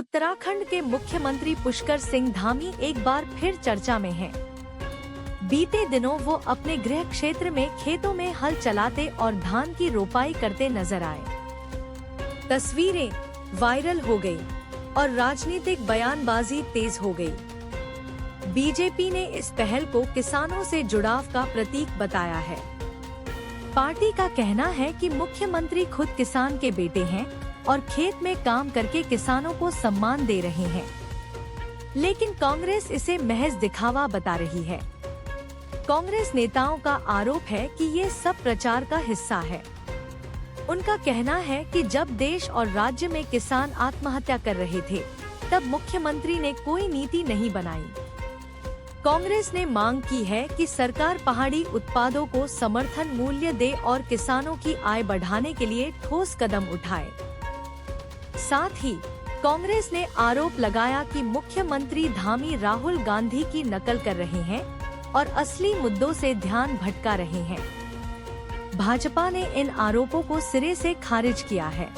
उत्तराखंड के मुख्यमंत्री पुष्कर सिंह धामी एक बार फिर चर्चा में हैं। बीते दिनों वो अपने गृह क्षेत्र में खेतों में हल चलाते और धान की रोपाई करते नजर आए। तस्वीरें वायरल हो गई और राजनीतिक बयानबाजी तेज हो गई। बीजेपी ने इस पहल को किसानों से जुड़ाव का प्रतीक बताया है। पार्टी का कहना है कि मुख्यमंत्री खुद किसान के बेटे हैं और खेत में काम करके किसानों को सम्मान दे रहे हैं, लेकिन कांग्रेस इसे महज दिखावा बता रही है। कांग्रेस नेताओं का आरोप है कि ये सब प्रचार का हिस्सा है। उनका कहना है कि जब देश और राज्य में किसान आत्महत्या कर रहे थे, तब मुख्यमंत्री ने कोई नीति नहीं बनाई। कांग्रेस ने मांग की है कि सरकार पहाड़ी उत्पादों को समर्थन मूल्य दे और किसानों की आय बढ़ाने के लिए ठोस कदम उठाए। साथ ही कांग्रेस ने आरोप लगाया कि मुख्यमंत्री धामी राहुल गांधी की नकल कर रहे हैं और असली मुद्दों से ध्यान भटका रहे हैं। भाजपा ने इन आरोपों को सिरे से खारिज किया है।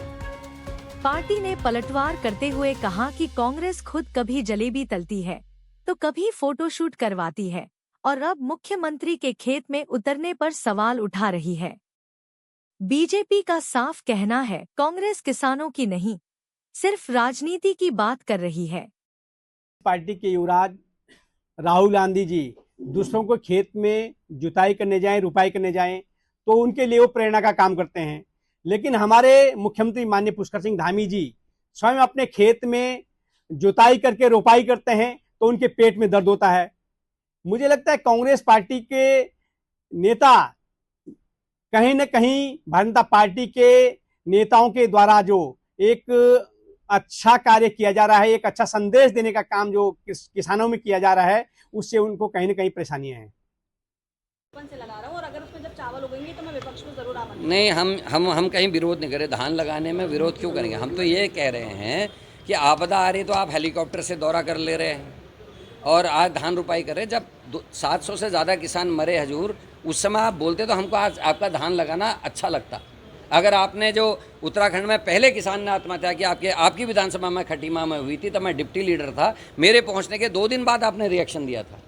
पार्टी ने पलटवार करते हुए कहा कि कांग्रेस खुद कभी जलेबी तलती है तो कभी फोटोशूट करवाती है और अब मुख्यमंत्री के खेत में उतरने पर सवाल उठा रही है। बीजेपी का साफ कहना है, कांग्रेस किसानों की नहीं, सिर्फ राजनीति की बात कर रही है। पार्टी के युवराज राहुल गांधी जी दूसरों को खेत में जुताई करने जाएं, रुपाई करने जाएं, तो उनके लिए वो प्रेरणा का काम करते हैं। लेकिन हमारे मुख्यमंत्री माननीय पुष्कर सिंह धामी जी स्वयं अपने खेत में जुताई करके रोपाई करते हैं तो उनके पेट में दर्द होता है। मुझे लगता है कांग्रेस पार्टी के नेता कहीं न कहीं भारतीय जनता पार्टी के नेताओं के द्वारा जो एक अच्छा कार्य किया जा रहा है, एक अच्छा संदेश देने का काम जो किसानों में किया जा रहा है, उससे उनको कहीं न कहीं परेशानियां हैं। से लगा रहा हूं और अगर उसमें जब चावल उगेंगे तो मैं विपक्ष को जरूर आमंत्रित। नहीं, हम कहीं विरोध नहीं करें। धान लगाने में विरोध क्यों करेंगे? हम तो ये कह रहे हैं कि आपदा आ रही तो आप हेलीकॉप्टर से दौरा कर ले रहे हैं और आज धान रुपाई कर रहे हैं। जब 700 से ज़्यादा किसान मरे हजूर, उस समय आप बोलते तो हमको आज आपका धान लगाना अच्छा लगता। अगर आपने जो उत्तराखंड में पहले किसान ने आत्महत्या की आपकी विधानसभा में खटीमा में हुई थी, तब मैं डिप्टी लीडर था, मेरे पहुंचने के 2 दिन बाद आपने रिएक्शन दिया था।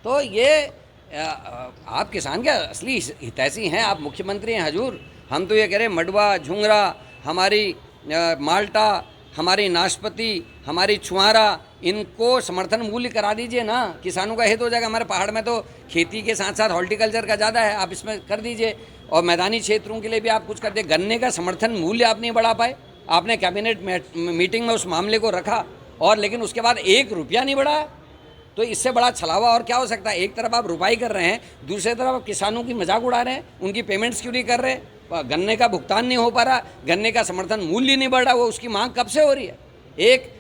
तो ये आप किसान के असली हितैषी हैं, आप मुख्यमंत्री हैं हजूर। हम तो ये कह रहे हैं मडवा, झुंगरा, हमारी माल्टा, हमारी नाशपाती, हमारी छुआरा, इनको समर्थन मूल्य करा दीजिए ना, किसानों का हित हो जाएगा। हमारे पहाड़ में तो खेती के साथ साथ हॉर्टिकल्चर का ज़्यादा है, आप इसमें कर दीजिए। और मैदानी क्षेत्रों के लिए भी आप कुछ कर दिए। गन्ने का समर्थन मूल्य आप नहीं बढ़ा पाए, आपने कैबिनेट मीटिंग में उस मामले को रखा और लेकिन उसके बाद 1 रुपया नहीं बढ़ाया। तो इससे बड़ा छलावा और क्या हो सकता है? एक तरफ आप रुपाई कर रहे हैं, दूसरी तरफ आप किसानों की मजाक उड़ा रहे हैं, उनकी पेमेंट्स क्यों नहीं कर रहे? गन्ने का भुगतान नहीं हो पा रहा, गन्ने का समर्थन मूल्य नहीं बढ़ रहा, वो उसकी मांग कब से हो रही है? एक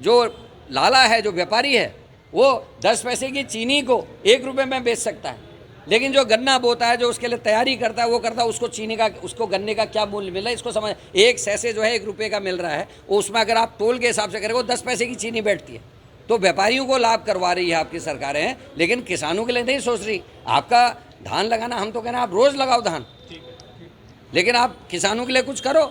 जो लाला है, जो व्यापारी है, वो 10 पैसे की चीनी को 1 रुपये में बेच सकता है, लेकिन जो गन्ना बोता है, जो उसके लिए तैयारी करता है, वो करता है, उसको चीनी का, उसको गन्ने का क्या मूल्य मिल रहा है इसको समझ। 1 सैसे जो है 1 रुपये का मिल रहा है, उसमें अगर आप तोल के हिसाब से करेंगे 10 पैसे की चीनी बैठती है। तो व्यापारियों को लाभ करवा रही है आपकी सरकारें, लेकिन किसानों के लिए नहीं सोच रही। आपका धान लगाना, हम तो कह रहे हैं आप रोज़ लगाओ धान, लेकिन आप किसानों के लिए कुछ करो।